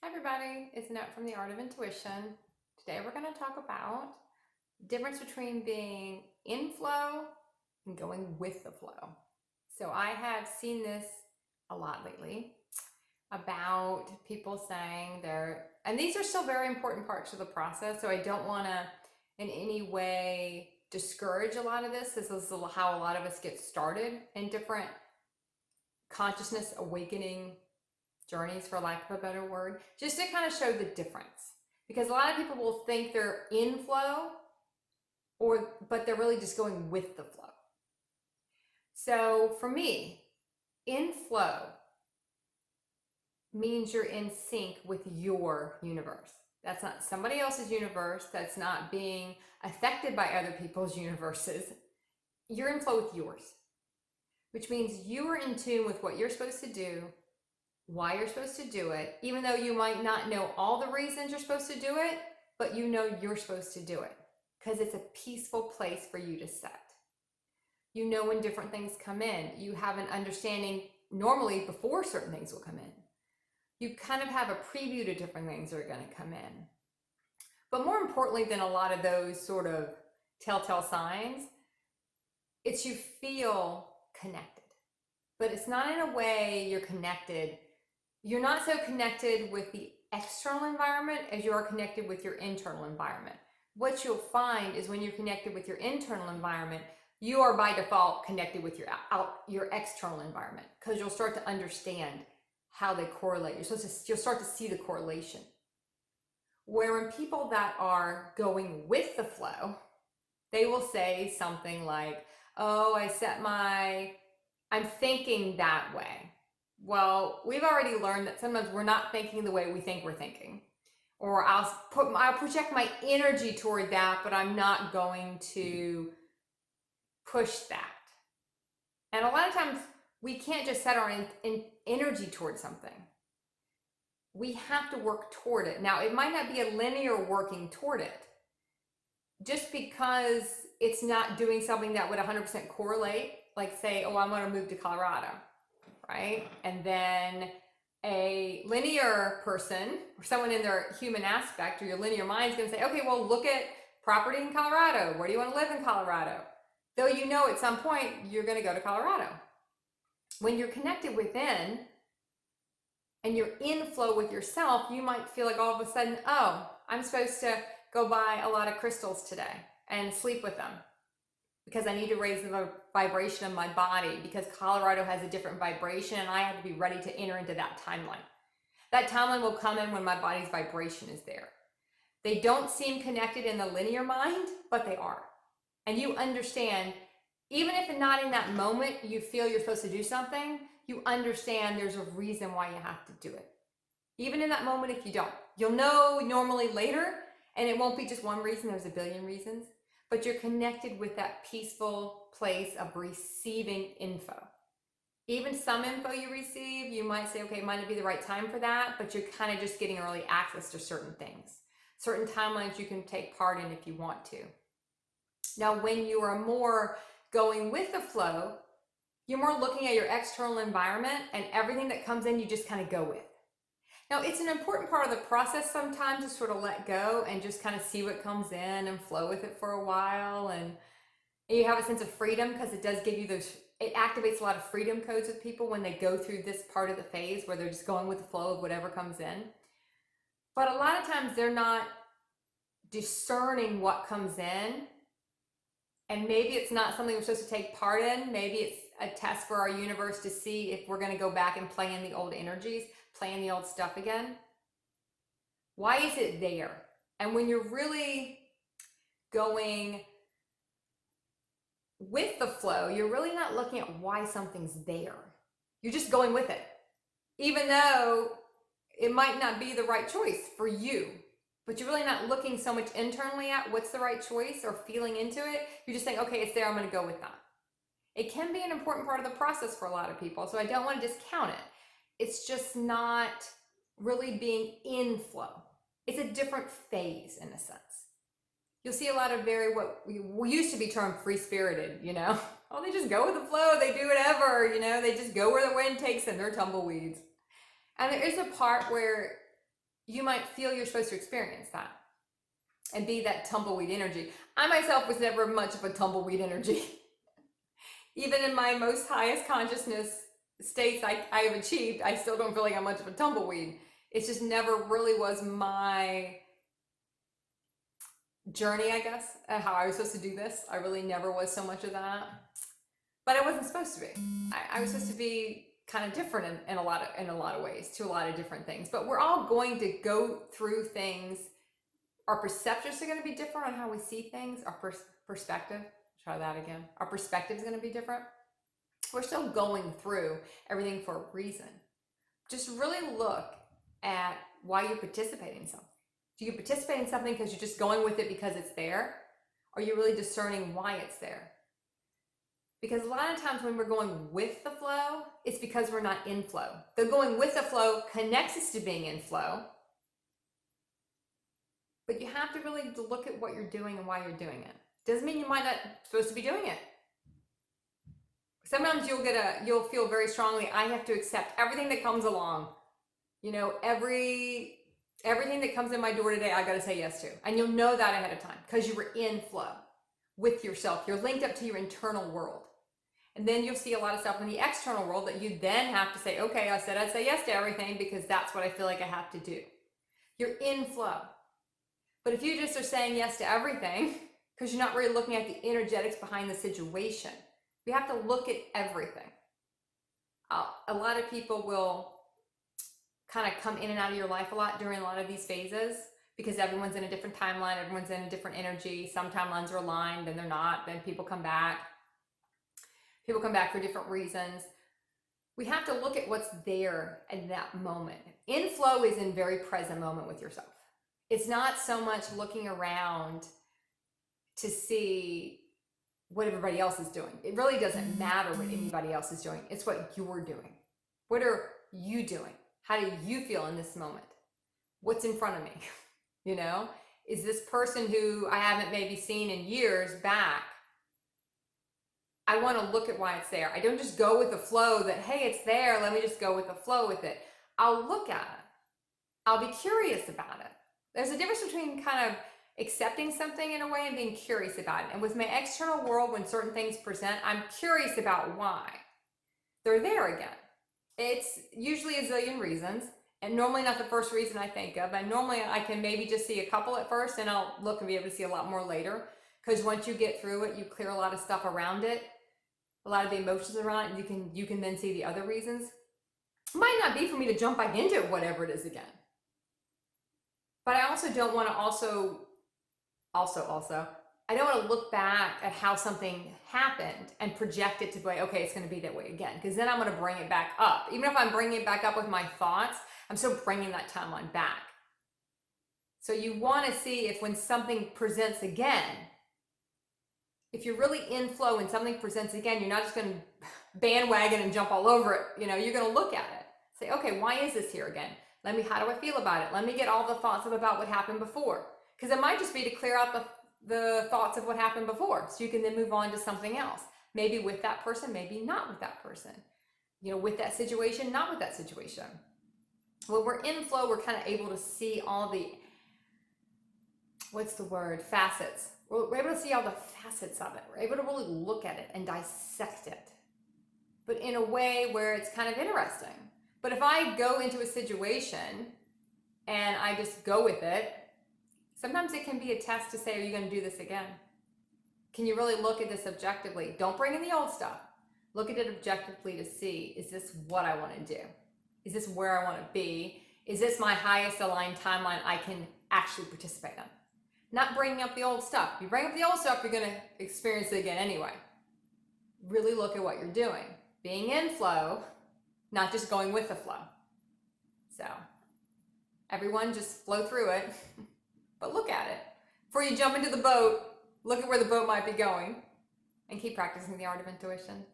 Hi everybody, it's Annette from the Art of Intuition. Today we're going to talk about the difference between being in flow and going with the flow. So I have seen this a lot lately about people saying and these are still very important parts of the process, so I don't want to in any way discourage a lot of this. This is how a lot of us get started in different consciousness awakening journeys, for lack of a better word, just to kind of show the difference. Because a lot of people will think they're in flow, but they're really just going with the flow. So for me, in flow means you're in sync with your universe. That's not somebody else's universe. That's not being affected by other people's universes. You're in flow with yours, which means you are in tune with what you're supposed to do, why you're supposed to do it, even though you might not know all the reasons you're supposed to do it, but you know you're supposed to do it because it's a peaceful place for you to set. You know when different things come in. You have an understanding normally before certain things will come in. You kind of have a preview to different things that are going to come in. But more importantly than a lot of those sort of telltale signs, it's you feel connected. But it's not in a way you're connected. You're not so connected with the external environment as you are connected with your internal environment. What you'll find is when you're connected with your internal environment, you are by default connected with your external environment because you'll start to understand how they correlate. You'll start to see the correlation. Where when people that are going with the flow, they will say something like, oh, I'm thinking that way. Well, we've already learned that sometimes we're not thinking the way we think we're thinking. Or I'll project my energy toward that, but I'm not going to push that. And a lot of times we can't just set our energy toward something. We have to work toward it. Now, it might not be a linear working toward it. Just because it's not doing something that would 100% correlate, like say, oh, I'm going to move to Colorado, right? And then a linear person or someone in their human aspect or your linear mind is going to say, okay, well, look at property in Colorado. Where do you want to live in Colorado? Though you know at some point you're going to go to Colorado. When you're connected within and you're in flow with yourself, you might feel like all of a sudden, oh, I'm supposed to go buy a lot of crystals today and sleep with them because I need to raise the vibration of my body because Colorado has a different vibration and I have to be ready to enter into that timeline. That timeline will come in when my body's vibration is there. They don't seem connected in the linear mind, but they are. And you understand, even if not in that moment you feel you're supposed to do something, you understand there's a reason why you have to do it. Even in that moment, if you don't, you'll know normally later, and it won't be just one reason, there's a billion reasons, but you're connected with that peaceful place of receiving info. Even some info you receive, you might say, okay, it might not be the right time for that, but you're kind of just getting early access to certain things. Certain timelines you can take part in if you want to. Now, when you are more going with the flow, you're more looking at your external environment and everything that comes in, you just kind of go with. Now, it's an important part of the process sometimes to sort of let go and just kind of see what comes in and flow with it for a while. And you have a sense of freedom because it does give you it activates a lot of freedom codes with people when they go through this part of the phase where they're just going with the flow of whatever comes in. But a lot of times they're not discerning what comes in. And maybe it's not something we're supposed to take part in. Maybe it's a test for our universe to see if we're going to go back and play in the old energies, play in the old stuff again. Why is it there? And when you're really going with the flow, you're really not looking at why something's there. You're just going with it. Even though it might not be the right choice for you, but you're really not looking so much internally at what's the right choice or feeling into it. You're just saying, okay, it's there, I'm going to go with that. It can be an important part of the process for a lot of people, so I don't want to discount it. It's just not really being in flow. It's a different phase in a sense. You'll see a lot of what we used to be termed free-spirited, Oh, they just go with the flow, they do whatever, they just go where the wind takes them, they're tumbleweeds. And there is a part where you might feel you're supposed to experience that and be that tumbleweed energy. I myself was never much of a tumbleweed energy. Even in my most highest consciousness states I have achieved, I still don't feel like I'm much of a tumbleweed. It just never really was my journey, I guess, how I was supposed to do this. I really never was so much of that. But I wasn't supposed to be. I was supposed to be kind of different in a lot of ways, to a lot of different things. But we're all going to go through things. Our perceptions are going to be different on how we see things. Our perspective, try that again. Our perspective is going to be different. We're still going through everything for a reason. Just really look at why you're participating in something. Do you participate in something because you're just going with it because it's there? Or are you really discerning why it's there? Because a lot of times when we're going with the flow, it's because we're not in flow. The going with the flow connects us to being in flow. But you have to really look at what you're doing and why you're doing it. Doesn't mean you might not supposed to be doing it. Sometimes you'll feel very strongly, I have to accept everything that comes along. You know, everything that comes in my door today, I got to say yes to. And you'll know that ahead of time because you were in flow with yourself. You're linked up to your internal world. And then you'll see a lot of stuff in the external world that you then have to say, okay, I said I'd say yes to everything because that's what I feel like I have to do. You're in flow. But if you just are saying yes to everything, because you're not really looking at the energetics behind the situation, you have to look at everything. A lot of people will kind of come in and out of your life a lot during a lot of these phases because everyone's in a different timeline, everyone's in a different energy. Some timelines are aligned, then they're not, then people come back. People come back for different reasons. We have to look at what's there at that moment. In flow is in very present moment with yourself. It's not so much looking around to see what everybody else is doing. It really doesn't matter what anybody else is doing. It's what you're doing. What are you doing? How do you feel in this moment? What's in front of me? You know, is this person who I haven't maybe seen in years back? I want to look at why it's there. I don't just go with the flow that, hey, it's there. Let me just go with the flow with it. I'll look at it. I'll be curious about it. There's a difference between kind of accepting something in a way and being curious about it. And with my external world, when certain things present, I'm curious about why they're there again. It's usually a zillion reasons, and normally not the first reason I think of. And normally I can maybe just see a couple at first, and I'll look and be able to see a lot more later. Because once you get through it, you clear a lot of stuff around it, a lot of the emotions around it. You can then see the other reasons. It might not be for me to jump back into it, whatever it is again. But I also don't want to I don't want to look back at how something happened and project it to be, okay, it's going to be that way again. Because then I'm going to bring it back up. Even if I'm bringing it back up with my thoughts, I'm still bringing that timeline back. So you want to see if when something presents again, if you're really in flow and something presents again, you're not just going to bandwagon and jump all over it. You know, you're going to look at it. Say, okay, why is this here again? How do I feel about it? Let me get all the thoughts about what happened before. Because it might just be to clear out the thoughts of what happened before. So you can then move on to something else. Maybe with that person, maybe not with that person. You know, with that situation, not with that situation. When we're in flow, we're kind of able to see all the, facets. We're able to see all the facets of it. We're able to really look at it and dissect it. But in a way where it's kind of interesting. But if I go into a situation and I just go with it, sometimes it can be a test to say, are you going to do this again? Can you really look at this objectively? Don't bring in the old stuff. Look at it objectively to see, is this what I want to do? Is this where I want to be? Is this my highest aligned timeline I can actually participate in? Not bringing up the old stuff. If you bring up the old stuff, you're going to experience it again anyway. Really look at what you're doing. Being in flow, not just going with the flow. So everyone just flow through it, but look at it. Before you jump into the boat, look at where the boat might be going and keep practicing the art of intuition.